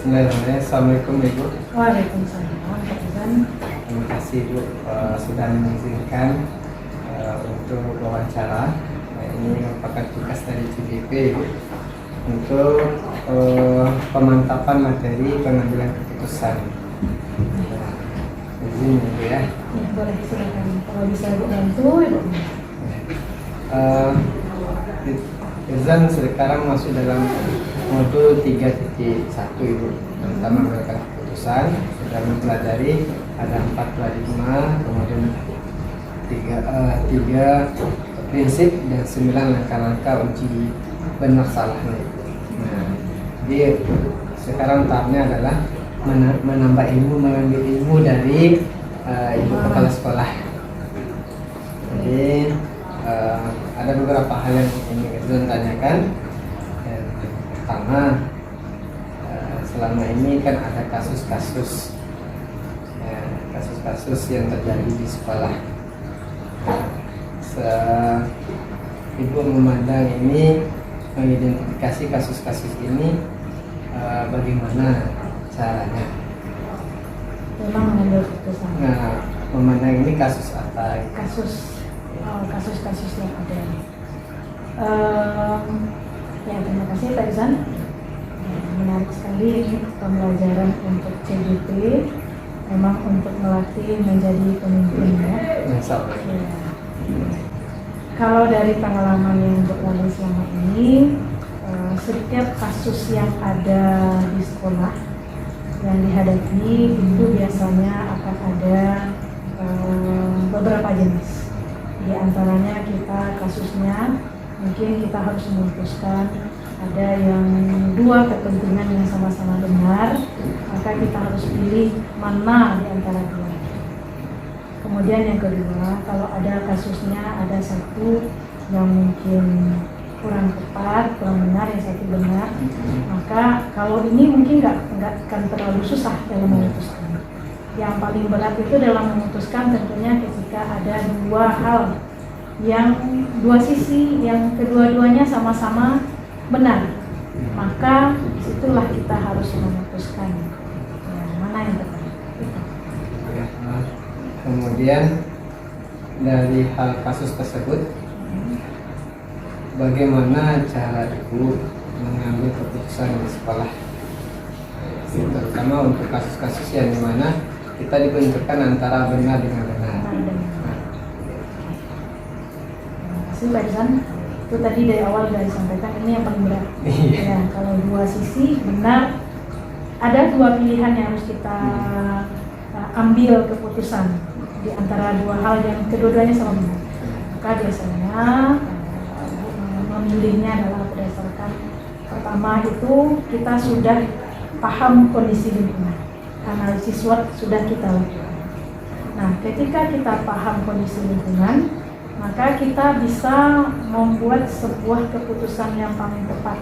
Bismillahirrahmanirrahim. Assalamualaikum Ibu. Waalaikumsalam. Pak Izan. Terima kasih Ibu sudah mengizinkan untuk wawancara. Ini merupakan tugas dari CBP Ibu untuk pemantapan materi pengambilan keputusan. Izin Ibu ya. Ya, boleh silakan. Kalau bisa Ibu bantu, Ibu. Izan sekarang masuk dalam modul 3.1 Ibu, pertama mengambil keputusan, sudah mempelajari ada 4 paradigma, kemudian 3 prinsip dan 9 langkah-langkah uji benar salahnya. Nah, jadi sekarang tahapnya adalah menambah ilmu, mengambil ilmu dari ibu kepala sekolah. Jadi ada beberapa hal yang ingin kita tanyakan. Yang pertama, selama ini kan ada kasus-kasus yang terjadi di sekolah. Ibu memandang ini, mengidentifikasi kasus-kasus ini, bagaimana caranya? Memang mengambil keputusan. Nah, memandang ini kasus apa? Kasus-kasus yang ada. Ya, terima kasih Pak Izan. Menarik sekali ini pembelajaran untuk CBP, memang untuk melatih menjadi pemimpin ya. Ya. Kalau dari pengalaman yang berlalu selama ini, setiap kasus yang ada di sekolah yang dihadapi itu biasanya akan ada beberapa jenis. Di antaranya kasusnya mungkin kita harus memutuskan ada yang 2 kepentingan yang sama-sama benar, maka kita harus pilih mana di antara 2. Kemudian yang kedua, kalau ada kasusnya ada satu yang mungkin kurang tepat, kurang benar, yang satu benar, maka kalau ini mungkin nggak akan terlalu susah dalam memutuskan. Yang paling berat itu dalam memutuskan tentunya ketika ada 2 hal yang 2 sisi yang kedua-duanya sama-sama benar, maka situlah kita harus memutuskan mana yang tepat. Kemudian dari hal kasus tersebut, bagaimana cara ibu mengambil keputusan di sekolah, terutama untuk kasus-kasus yang dimana kita dibenturkan antara benar dengan benar. Terima kasih Pak Izan. Itu tadi dari awal sudah disampaikan, ini yang paling berat. Ya, kalau 2 sisi benar, ada 2 pilihan yang harus kita ambil keputusan di antara 2 hal yang kedua-duanya sama benar. Maka biasanya memilihnya adalah berdasarkan pertama itu kita sudah paham kondisi lingkungan, analisis SWOT sudah kita lakukan. Nah, ketika kita paham kondisi lingkungan, maka kita bisa membuat sebuah keputusan yang paling tepat.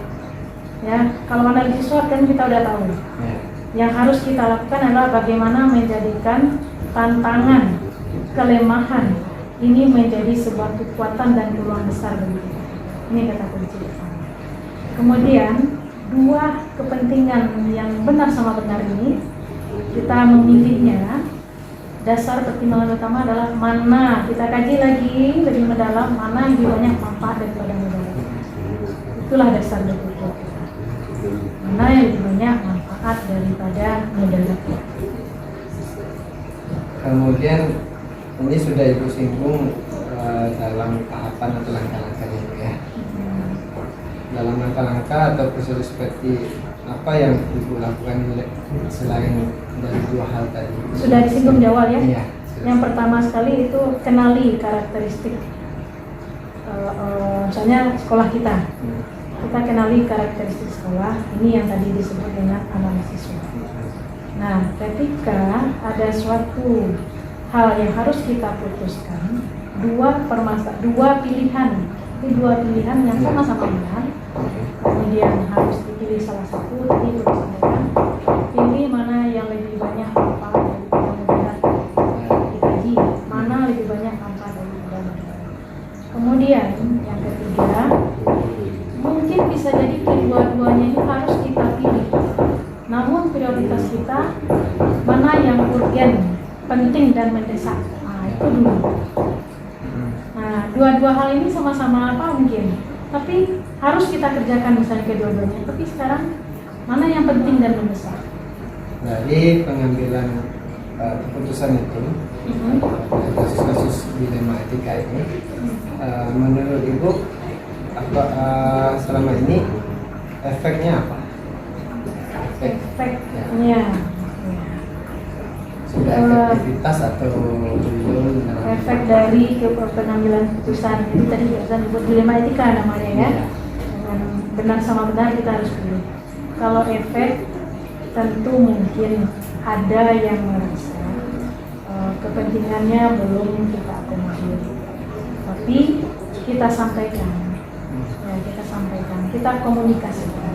Ya, kalau analisis SWOT kan kita udah tahu. Yang harus kita lakukan adalah bagaimana menjadikan tantangan, kelemahan ini menjadi sebuah kekuatan dan peluang besar bagi kita. Ini kata kunci pertama. Kemudian 2 kepentingan yang benar sama benar ini kita memilihnya. Dasar pertimbangan utama adalah mana, kita kaji lagi lebih mendalam, mana yang lebih banyak manfaat daripada mudarat. Itulah dasar berpikir kita. Mana yang lebih banyak manfaat daripada mudarat. Kemudian ini sudah ibu singgung dalam tahapan atau langkah-langkahnya ya. Dalam langkah-langkah atau prosedur seperti apa yang ibu lakukan selain dari 2 hal tadi? Sudah disinggung di awal ya. Iya, yang pertama sekali itu kenali karakteristik misalnya sekolah kita. Kita kenali karakteristik sekolah, ini yang tadi disebut dengan analisis SWOT. Nah, ketika ada suatu hal yang harus kita putuskan, 2 pilihan, ini 2 pilihan yang sama-sama benar, kemudian harus dipilih salah satu. Tadi itu disampaikan, pilih mana yang lebih banyak manfaat daripada mudarat, dikaji mana lebih banyak manfaat daripada mudarat. Kemudian yang ketiga, mungkin bisa jadi kedua-duanya ini harus kita pilih, namun urgen, penting dan mendesak. Nah, itu dulu. Nah, dua-dua hal ini sama-sama apa mungkin, tapi harus kita kerjakan misalnya kedua-duanya. Tapi sekarang mana yang penting dan mendesak? Dari pengambilan keputusan itu, kasus-kasus dilema etika ini, menurut Ibu apa selama ini efeknya apa? Efeknya Sudah efektivitas atau belum? efek dari pengambilan keputusan itu tadi barusan disebut dilema etika namanya ya. Dengan benar sama benar kita harus pilih. Kalau efek tentu mungkin ada yang merasa kepentingannya belum kita akomodir, tapi kita sampaikan, ya kita sampaikan, kita komunikasikan.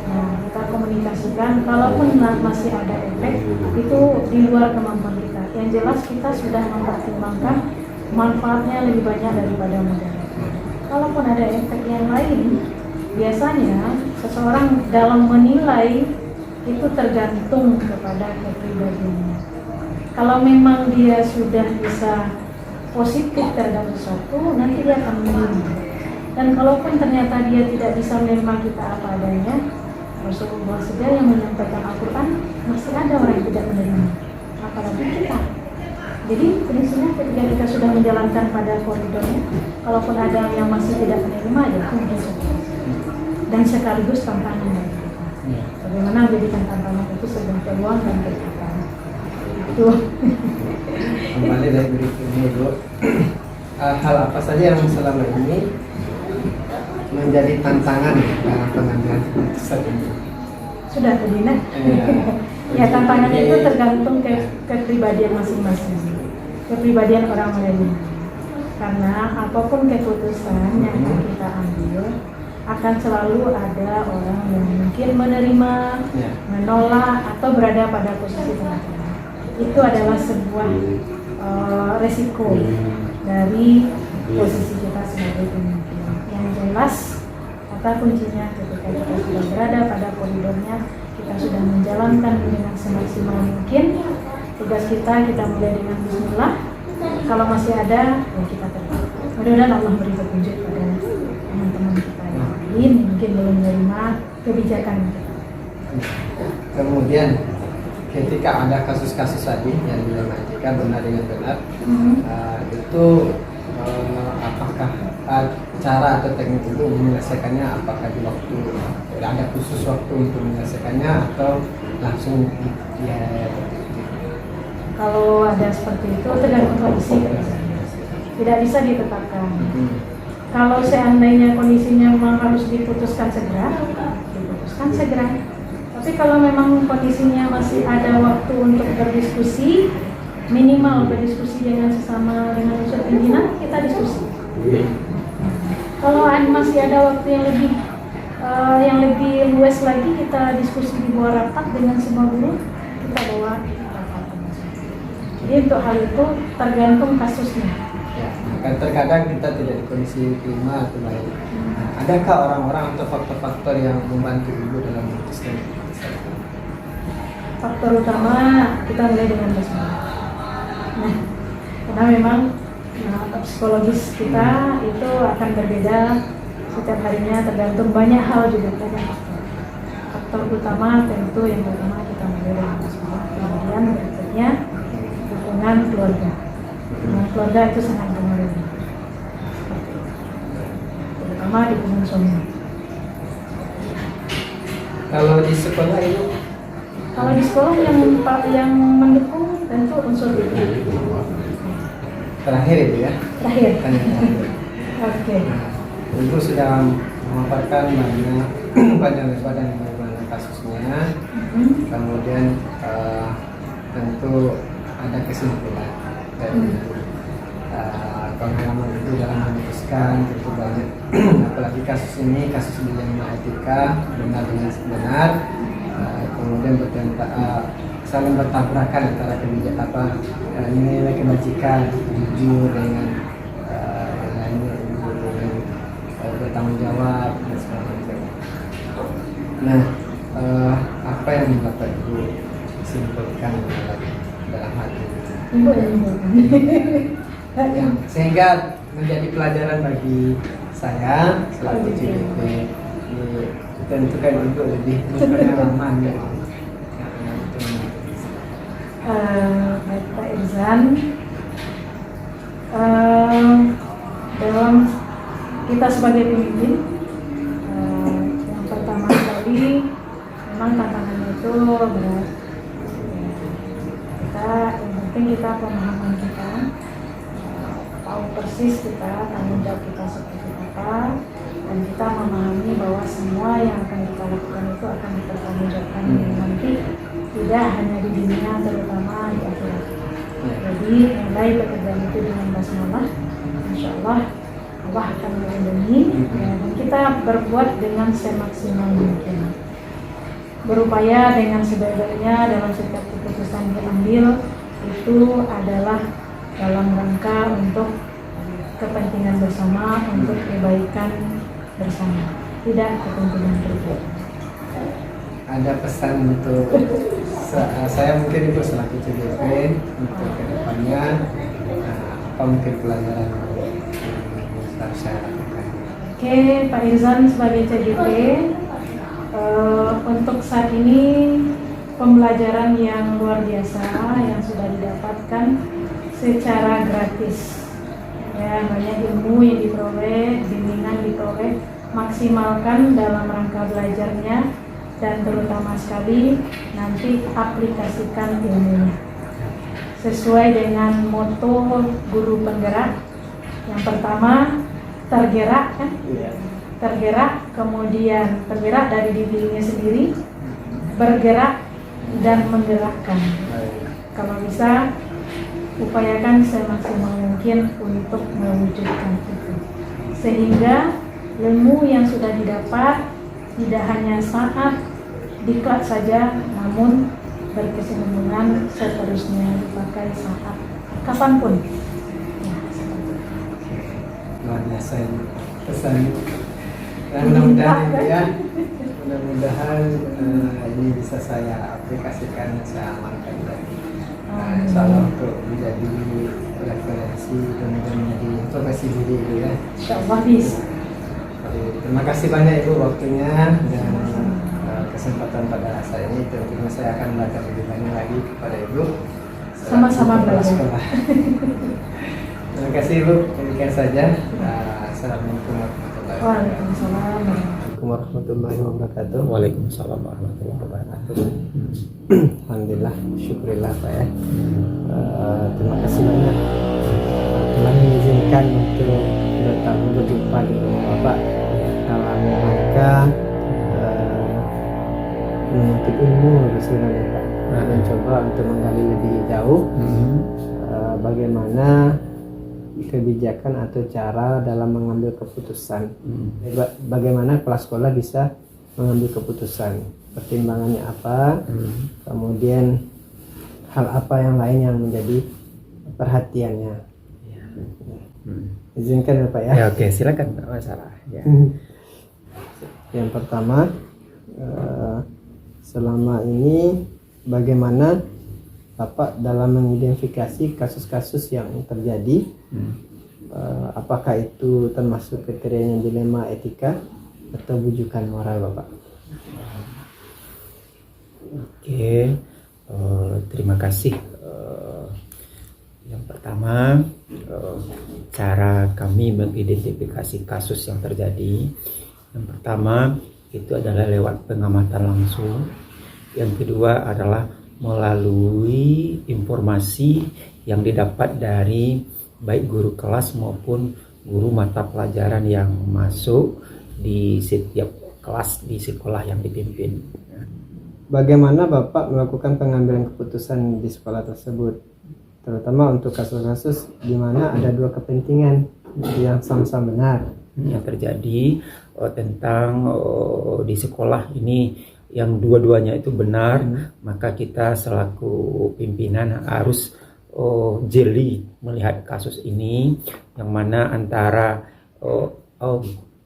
Nah, kita komunikasikan, kalaupun masih ada efek itu di luar kemampuan kita. Yang jelas kita sudah mempertimbangkan manfaatnya lebih banyak daripada mudarat. Kalaupun ada efek yang lain, biasanya seseorang dalam menilai itu tergantung kepada kepribadiannya. Kalau memang dia sudah bisa positif terhadap sesuatu, nanti dia akan menerima. Dan kalaupun ternyata dia tidak bisa menerima kita apa adanya, Rasulullah saja yang menyampaikan Al-Quran, masih ada orang yang tidak menerima, apalagi kita. Jadi prinsipnya ketika kita sudah menjalankan pada koridornya, kalaupun ada yang masih tidak menerima, ya itu saja. Dan sekaligus tantangan bagi kita. Bagaimana menjadikan tantangan itu sebuah peluang dan berkata. Itu. Kembali dari berikutnya Bu, hal apa saja yang selama ini menjadi tantangan dalam pengambilan keputusan ini? Sudah tadi nah. Ya tantangannya itu tergantung kepribadian masing-masing, kepribadian orang menerima. Karena apapun keputusan yang akan kita ambil, akan selalu ada orang yang mungkin menerima, menolak, atau berada pada posisi tengah-tengah. Itu adalah sebuah resiko dari posisi kita sebagai pemimpin. Yang jelas, kata kuncinya ketika kita sudah berada pada koridornya, kita sudah menjalankan dengan semaksimal mungkin tugas kita mulai dengan bismillah. Kalau masih ada, ya kita tetap. Mudah-mudahan Allah beri petunjuk pada teman-teman kita yang lain mungkin belum menerima kebijakan kita. Kemudian ketika ada kasus-kasus tadi yang dilema etika benar dengan benar, itu apakah cara atau teknik itu menyelesaikannya, apakah di waktu ada khusus waktu untuk menyelesaikannya atau langsung ya? Kalau ada seperti itu tergantung kondisi, tidak bisa ditetapkan. Kalau seandainya kondisinya memang harus diputuskan segera, diputuskan segera. Tapi kalau memang kondisinya masih ada waktu untuk berdiskusi, minimal berdiskusi dengan sesama dengan unsur pimpinan, kita diskusi. Kalau masih ada waktu yang lebih luas lagi, kita diskusi di bawah rapat dengan semua guru, kita bawa rapat. Jadi untuk hal itu tergantung kasusnya. Ya, kan terkadang kita tidak di kondisi prima atau baik. Adakah orang-orang atau faktor-faktor yang membantu Ibu dalam memutuskan? Faktor utama kita mulai dengan basmalah. Nah, karena memang psikologis kita itu akan berbeda setiap harinya, tergantung banyak hal juga banyak faktor. Faktor utama tentu yang pertama kita mulai dengan basmalah. Kemudian berikutnya dukungan keluarga. Nah, keluarga itu sangat berpengaruh. Terutama dukungan suami. Kalau di sekolah itu? Kalau di sekolah yang mendukung tentu unsur itu. Terakhir itu ya? Terakhir. Oke. Ibu sudah memaparkan banyak lebar dan bagaimana kasusnya. Kemudian tentu ada kesimpulan dari pengalaman itu dalam memutuskan itu banyak. Apalagi kasus ini, kasus dilema etika benar dengan benar. Kemudian saling bertabrakan antara kebijakan nilai kebajikan, jujur dengan bertanggung jawab dan segala macam. Nah, apa yang Bapak Ibu simpulkan dalam hati. Ibu yang menyimpulkan. Ya, sehingga menjadi pelajaran bagi saya selaku CDP. Tentukan ibu lebih berpengalaman ya. Baik Pak Irzan, dalam kita sebagai pemimpin, yang pertama kali memang tantangannya itu berat. Yang penting kita pemahaman kita, tahu persis kita tanggung jawab kita seperti apa, dan kita memahami bahwa semua yang akan kita lakukan itu akan dipertanggungjawabkan nanti, tidak hanya di dunia, terutama di akhirat. Jadi mulai pekerjaan itu dengan basmalah, insya Allah Allah akan melindungi, ya, dan kita berbuat dengan semaksimal mungkin, berupaya dengan sebaik-baiknya dalam setiap keputusan diambil itu adalah dalam rangka untuk kepentingan bersama, untuk kebaikan bersama, tidak kepentingan pribadi. Ada pesan untuk saya mungkin ibu selaku CDP untuk kedepannya, apa mungkin pelajaran yang harus saya lakukan? Oke, Pak Irzan sebagai CDP, untuk saat ini pembelajaran yang luar biasa yang sudah didapatkan secara gratis. Ya, banyak ilmu yang diperoleh, bimbingan diperoleh, maksimalkan dalam rangka belajarnya, dan terutama sekali nanti aplikasikan ilmunya sesuai dengan moto guru penggerak. Yang pertama, tergerak kan? Tergerak, kemudian tergerak dari dirinya sendiri, bergerak dan menggerakkan. Kalau bisa, upayakan semaksimal mungkin untuk mewujudkan itu, sehingga ilmu yang sudah didapat tidak hanya saat diklat saja, namun berkesinambungan seterusnya dipakai saat kapanpun. Ya, seperti itu. Luar biasa ini pesan. Dan mudah-mudahan ibu ya, mudah-mudahan ini bisa saya aplikasikan, saya amalkan lagi. Insya Allah untuk menjadi referensi dan menjadi informasi diri itu ya. Insya Allah bisa. Terima kasih banyak ibu waktunya dan kesempatan pada saya ini. Tentunya saya akan belajar lebih banyak lagi kepada ibu. Sama-sama belajar. Terima kasih ibu. Demikian saja. Assalamualaikum warahmatullahi wabarakatuh. Waalaikumsalam Warahmatullahi wabarakatuh. Waalaikumsalam warahmatullahi wabarakatuh. Alhamdulillah, syukurillah Pak ya. Terima kasih banyak telah mengizinkan untuk datang berjumpa di rumah Bapak dalam rangka menuntut ilmu sebenarnya Pak. Mencoba untuk menggali lebih jauh bagaimana kebijakan atau cara dalam mengambil keputusan. Bagaimana kepala sekolah bisa mengambil keputusan, pertimbangannya apa, kemudian hal apa yang lain yang menjadi perhatiannya. Izinkan Bapak ya. Ya oke, silakan, tidak masalah. Ya. Yang pertama, selama ini bagaimana Bapak dalam mengidentifikasi kasus-kasus yang terjadi, apakah itu termasuk kriterianya dilema etika atau bujukan moral Bapak? Oke, terima kasih. Yang pertama, cara kami mengidentifikasi kasus yang terjadi. Yang pertama itu adalah lewat pengamatan langsung. Yang kedua adalah melalui informasi yang didapat dari baik guru kelas maupun guru mata pelajaran yang masuk di setiap kelas di sekolah yang dipimpin. Bagaimana Bapak melakukan pengambilan keputusan di sekolah tersebut, terutama untuk kasus-kasus di mana ada dua kepentingan yang sama-sama benar yang terjadi tentang di sekolah ini yang dua-duanya itu benar, maka kita selaku pimpinan harus jeli melihat kasus ini, yang mana antara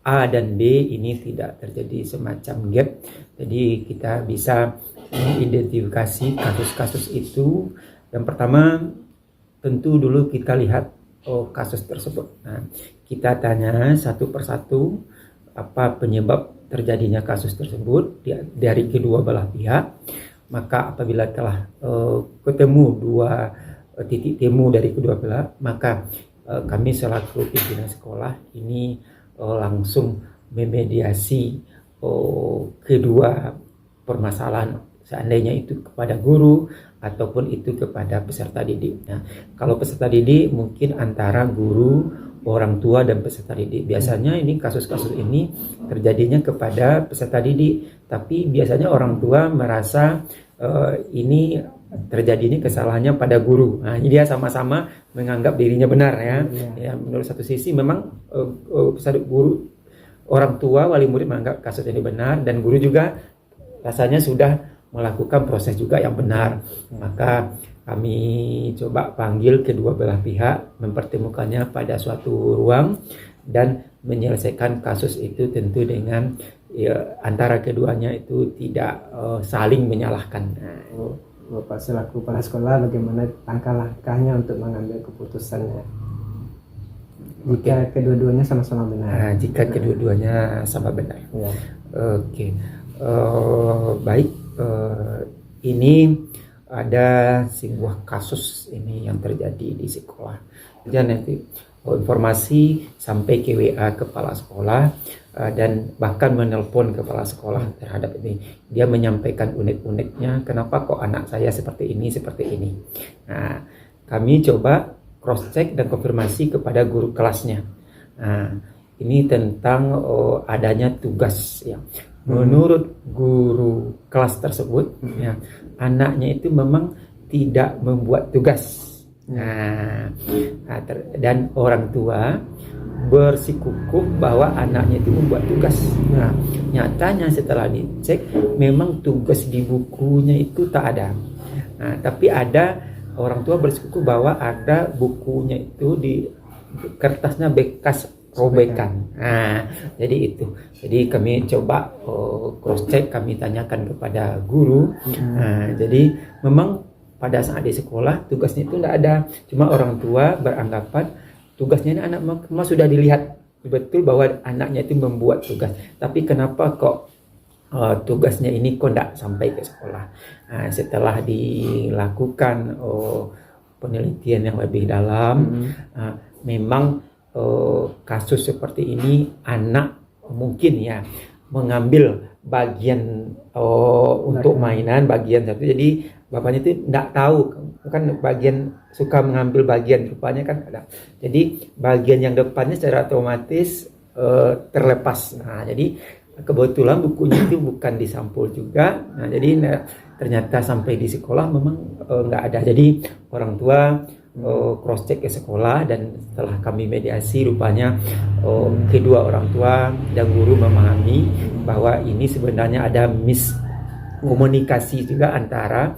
A dan B ini tidak terjadi semacam gap. Jadi kita bisa mengidentifikasi kasus-kasus itu Yang pertama, tentu dulu kita lihat kasus tersebut. Nah, kita tanya satu persatu apa penyebab terjadinya kasus tersebut dari kedua belah pihak. Maka apabila telah ketemu dua titik temu dari kedua belah, maka kami selaku pimpinan sekolah ini langsung memediasi kedua permasalahan, seandainya itu kepada guru ataupun itu kepada peserta didik. Nah, kalau peserta didik mungkin antara guru, orang tua dan peserta didik. Biasanya ini kasus-kasus ini terjadinya kepada peserta didik, tapi biasanya orang tua merasa ini terjadi ini kesalahannya pada guru. Nah, ini dia sama-sama menganggap dirinya benar ya. Ya, menurut satu sisi memang peserta guru, orang tua, wali murid menganggap kasus ini benar, dan guru juga rasanya sudah melakukan proses juga yang benar. Maka kami coba panggil kedua belah pihak, mempertemukannya pada suatu ruang dan menyelesaikan kasus itu tentu dengan antara keduanya itu tidak saling menyalahkan. Bapak selaku kepala sekolah, bagaimana langkah-langkahnya untuk mengambil keputusannya jika kedua-duanya sama-sama benar? Nah, jika kedua-duanya sama benar. Ya. Oke. Baik. Ini ada sebuah kasus ini yang terjadi di sekolah. Jadi nanti informasi sampai ke WA kepala sekolah dan bahkan menelpon kepala sekolah terhadap ini. Dia menyampaikan unek-uneknya, kenapa kok anak saya seperti ini. Nah, kami coba cross check dan konfirmasi kepada guru kelasnya. Nah, ini tentang adanya tugas ya. Menurut guru kelas tersebut, ya, anaknya itu memang tidak membuat tugas. Nah, dan orang tua bersikukuh bahwa anaknya itu membuat tugas. Nah, nyatanya setelah dicek, memang tugas di bukunya itu tak ada. Nah, tapi ada orang tua bersikukuh bahwa ada bukunya itu di kertasnya bekas robekan. Nah, jadi itu. Jadi kami coba cross check, kami tanyakan kepada guru. Nah, jadi memang pada saat di sekolah tugasnya itu tidak ada. Cuma orang tua beranggapan tugasnya ini anak memang sudah dilihat betul bahwa anaknya itu membuat tugas. Tapi kenapa kok tugasnya ini kok tidak sampai ke sekolah? Nah, setelah dilakukan penelitian yang lebih dalam, memang kasus seperti ini anak mungkin ya mengambil bagian untuk mainan bagian satu, jadi bapaknya itu tidak tahu kan bagian suka mengambil bagian rupanya kan ada, jadi bagian yang depannya secara otomatis terlepas. Nah, jadi kebetulan bukunya itu bukan disampul juga. Nah, jadi ternyata sampai di sekolah memang nggak ada. Jadi orang tua cross check ke sekolah, dan setelah kami mediasi rupanya kedua orang tua dan guru memahami bahwa ini sebenarnya ada miskomunikasi juga antara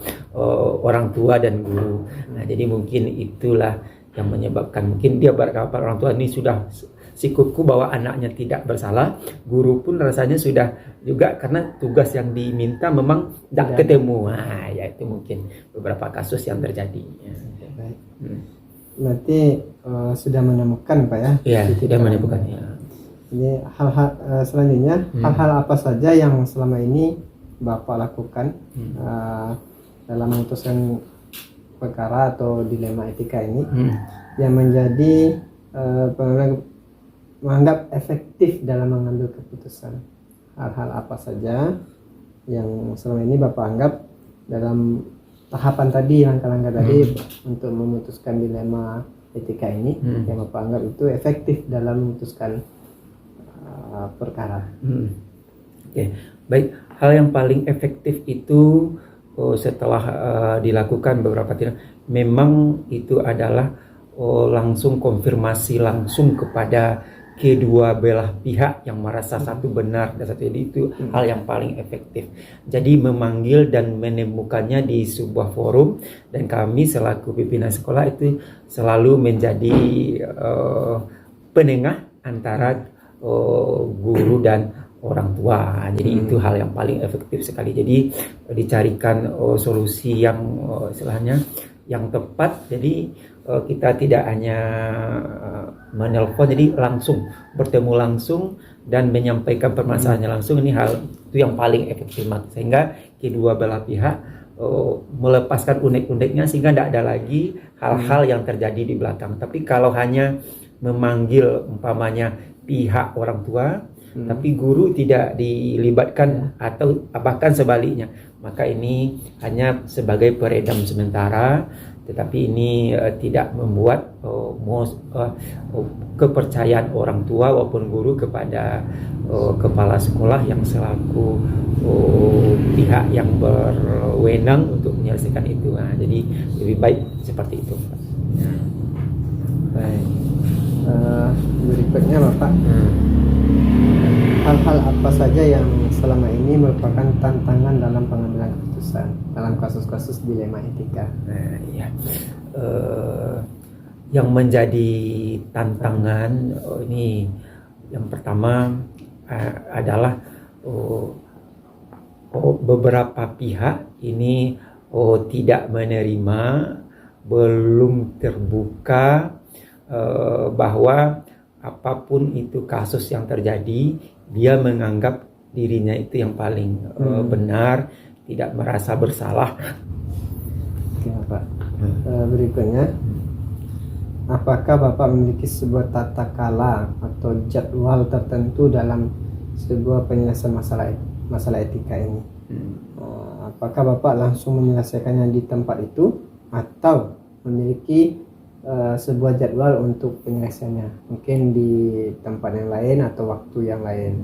orang tua dan guru. Nah, jadi mungkin itulah yang menyebabkan, mungkin dia berkata orang tua ini sudah sikuku bahwa anaknya tidak bersalah, guru pun rasanya sudah juga karena tugas yang diminta memang tidak ketemu. Nah, ya itu mungkin beberapa kasus yang terjadi. Baik. Berarti sudah menemukan Pak ya? Iya, sudah menemukan ya. Ini hal-hal selanjutnya, hal-hal apa saja yang selama ini Bapak lakukan dalam memutuskan perkara atau dilema etika ini yang menjadi menganggap efektif dalam mengambil keputusan? Hal-hal apa saja yang selama ini Bapak anggap dalam tahapan tadi, langkah-langkah tadi untuk memutuskan dilema etika ini yang Bapak anggap itu efektif dalam memutuskan perkara? Oke, baik. Hal yang paling efektif itu setelah dilakukan beberapa tindakan, memang itu adalah langsung konfirmasi langsung kepada kedua belah pihak yang merasa satu benar dan satu itu hal yang paling efektif. Jadi memanggil dan menemukannya di sebuah forum, dan kami selaku pimpinan sekolah itu selalu menjadi penengah antara guru dan orang tua. Jadi itu hal yang paling efektif sekali. Jadi dicarikan solusi yang istilahnya yang tepat. Jadi kita tidak hanya menelpon, jadi langsung bertemu langsung dan menyampaikan permasalahannya langsung. Ini hal itu yang paling efektif, sehingga kedua belah pihak melepaskan unek-uneknya, sehingga tidak ada lagi hal-hal yang terjadi di belakang. Tapi kalau hanya memanggil umpamanya pihak orang tua, tapi guru tidak dilibatkan atau bahkan sebaliknya, maka ini hanya sebagai peredam sementara, tetapi ini tidak membuat kepercayaan orang tua maupun guru kepada kepala sekolah yang selaku pihak yang berwenang untuk menyelesaikan itu. Nah, jadi lebih baik seperti itu. Baik. Berikutnya Bapak, hal-hal apa saja yang selama ini merupakan tantangan dalam pengambilan keputusan dalam kasus-kasus dilema etika? Ya. Yang menjadi tantangan ini yang pertama adalah beberapa pihak ini tidak menerima, belum terbuka bahwa apapun itu kasus yang terjadi, dia menganggap dirinya itu yang paling benar, tidak merasa bersalah. Oke Bapak. Berikutnya, apakah Bapak memiliki sebuah tata kala atau jadwal tertentu dalam sebuah penyelesaian masalah etika ini? Apakah Bapak langsung menyelesaikannya di tempat itu atau memiliki sebuah jadwal untuk penyelesaiannya, mungkin di tempat yang lain atau waktu yang lain?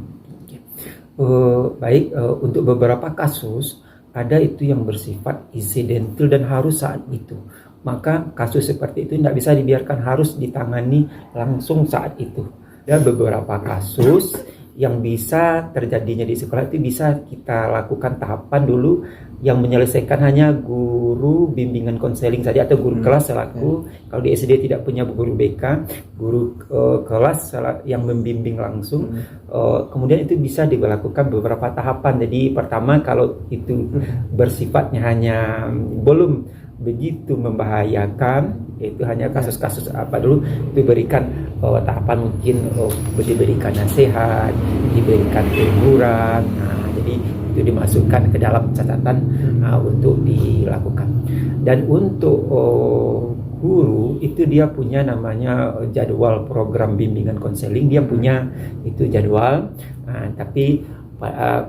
Baik, untuk beberapa kasus ada itu yang bersifat insidental dan harus saat itu, maka kasus seperti itu tidak bisa dibiarkan, harus ditangani langsung saat itu. Dan beberapa kasus yang bisa terjadinya di sekolah itu bisa kita lakukan tahapan dulu, yang menyelesaikan hanya guru bimbingan konseling saja atau guru kelas selaku kalau di SD tidak punya guru BK, guru kelas yang membimbing langsung. Kemudian itu bisa dilakukan beberapa tahapan. Jadi pertama, kalau itu bersifatnya hanya belum begitu membahayakan, itu hanya kasus-kasus apa dulu, diberikan tahapan, mungkin diberikan nasihat, diberikan teguran. Nah, jadi itu dimasukkan ke dalam catatan untuk dilakukan. Dan untuk guru itu dia punya namanya jadwal program bimbingan konseling, dia punya itu jadwal. Tapi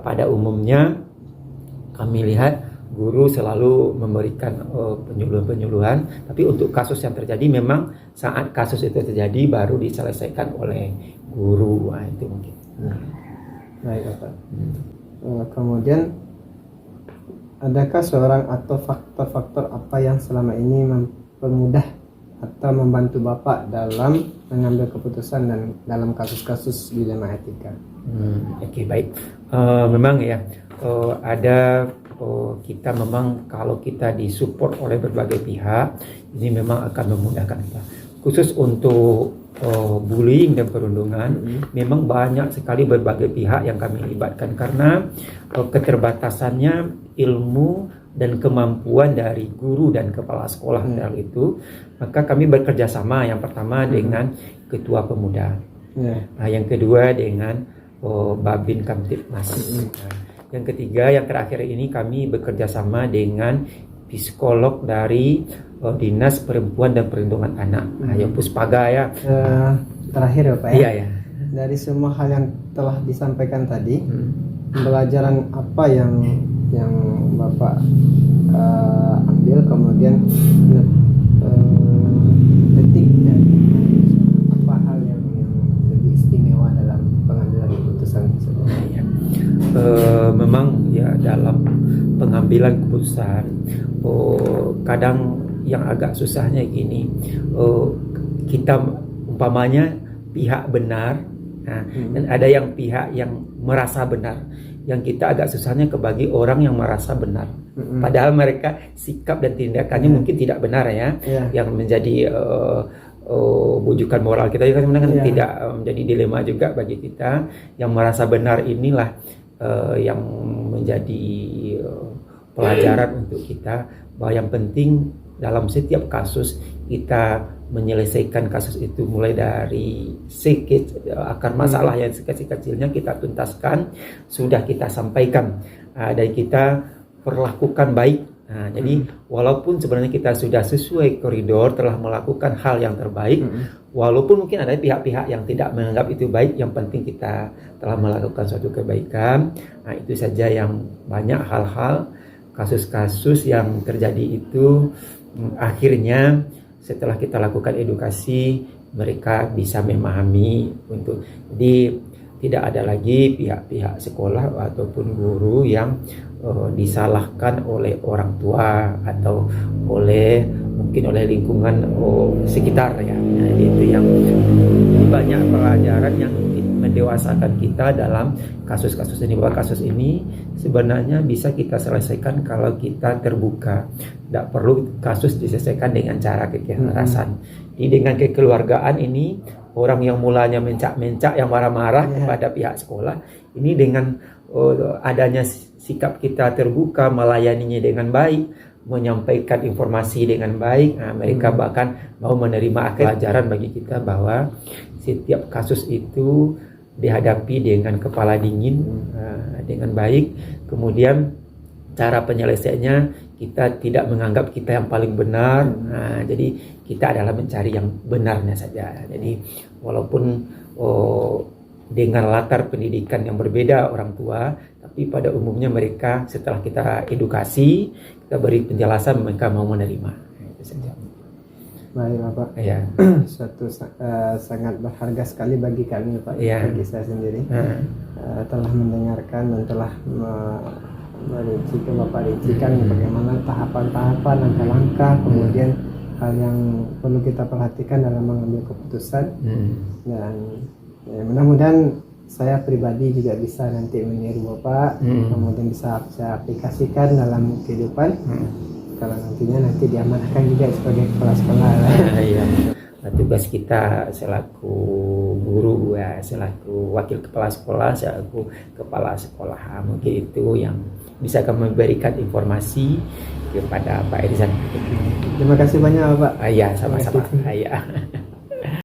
pada umumnya kami lihat guru selalu memberikan penyuluhan, tapi untuk kasus yang terjadi memang saat kasus itu terjadi baru diselesaikan oleh guru. Itu mungkin. Baik Bapak. Kemudian, adakah seorang atau faktor-faktor apa yang selama ini mempermudah atau membantu Bapak dalam mengambil keputusan dan dalam kasus-kasus dilema etika? Oke, baik. Memang ya, ada kita memang kalau kita disupport oleh berbagai pihak, ini memang akan memudahkan kita. Khusus untuk bullying dan perundungan, memang banyak sekali berbagai pihak yang kami libatkan karena keterbatasannya ilmu dan kemampuan dari guru dan kepala sekolah dalam itu. Maka kami bekerja sama, yang pertama dengan ketua pemuda, yang kedua dengan Babin Kamtibmas, yang ketiga, yang terakhir ini kami bekerja sama dengan psikolog dari Dinas Perempuan dan Perlindungan Anak, yang Puspaga ya. Terakhir ya Pak ya. Iya. Dari semua hal yang telah disampaikan tadi, pembelajaran apa yang Bapak ambil, kemudian petik dan apa hal yang lebih istimewa dalam pengambilan keputusan tersebut? Memang ya dalam pengambilan keputusan kadang yang agak susahnya gini, kita umpamanya pihak benar, dan ada yang pihak yang merasa benar. Yang kita agak susahnya kebagi orang yang merasa benar, padahal mereka sikap dan tindakannya mungkin tidak benar ya, yang menjadi bujukan moral kita kan sebenarnya tidak menjadi dilema juga bagi kita. Yang merasa benar inilah yang menjadi pelajaran untuk kita, bahwa yang penting dalam setiap kasus kita menyelesaikan kasus itu mulai dari akar masalah yang sekecil-kecilnya kita tuntaskan, sudah kita sampaikan, dan kita perlakukan baik. Nah, jadi walaupun sebenarnya kita sudah sesuai koridor, telah melakukan hal yang terbaik, walaupun mungkin ada pihak-pihak yang tidak menganggap itu baik, yang penting kita telah melakukan suatu kebaikan. Nah, itu saja yang banyak hal-hal, kasus-kasus yang terjadi itu akhirnya setelah kita lakukan edukasi, mereka bisa memahami jadi tidak ada lagi pihak-pihak sekolah ataupun guru yang disalahkan oleh orang tua atau mungkin oleh lingkungan sekitar ya. Nah, itu yang banyak pelajaran yang mendewasakan kita dalam kasus-kasus ini, bahwa kasus ini sebenarnya bisa kita selesaikan kalau kita terbuka. Tidak perlu kasus diselesaikan dengan cara kekerasan. Dengan kekeluargaan ini, orang yang mulanya mencak-mencak, yang marah-marah kepada pihak sekolah, ini dengan adanya sikap kita terbuka, melayaninya dengan baik, menyampaikan informasi dengan baik, mereka bahkan mau menerima pelajaran bagi kita bahwa setiap kasus itu dihadapi dengan kepala dingin, dengan baik. Kemudian cara penyelesaiannya, kita tidak menganggap kita yang paling benar. Jadi kita adalah mencari yang benarnya saja. Jadi walaupun dengan latar pendidikan yang berbeda orang tua, tapi pada umumnya mereka setelah kita edukasi, kita beri penjelasan, mereka mau menerima. Itu saja. Baik Bapak, Ya. suatu sangat berharga sekali bagi kami Pak, Ya. bagi saya sendiri, telah mendengarkan dan telah Bapak rincikan bagaimana tahapan-tahapan, langkah-langkah, kemudian hal yang perlu kita perhatikan dalam mengambil keputusan. Dan ya, mudah-mudahan saya pribadi juga bisa nanti meniru Bapak, kemudian bisa saya aplikasikan dalam kehidupan. Kalau nanti diamanahkan juga sebagai kepala sekolah. Iya. Tugas kita selaku guru, selaku wakil kepala sekolah, selaku kepala sekolah, mungkin itu yang bisa kami berikan informasi kepada Pak Erizan. Terima kasih banyak Bapak. Iya, sama-sama. Iya.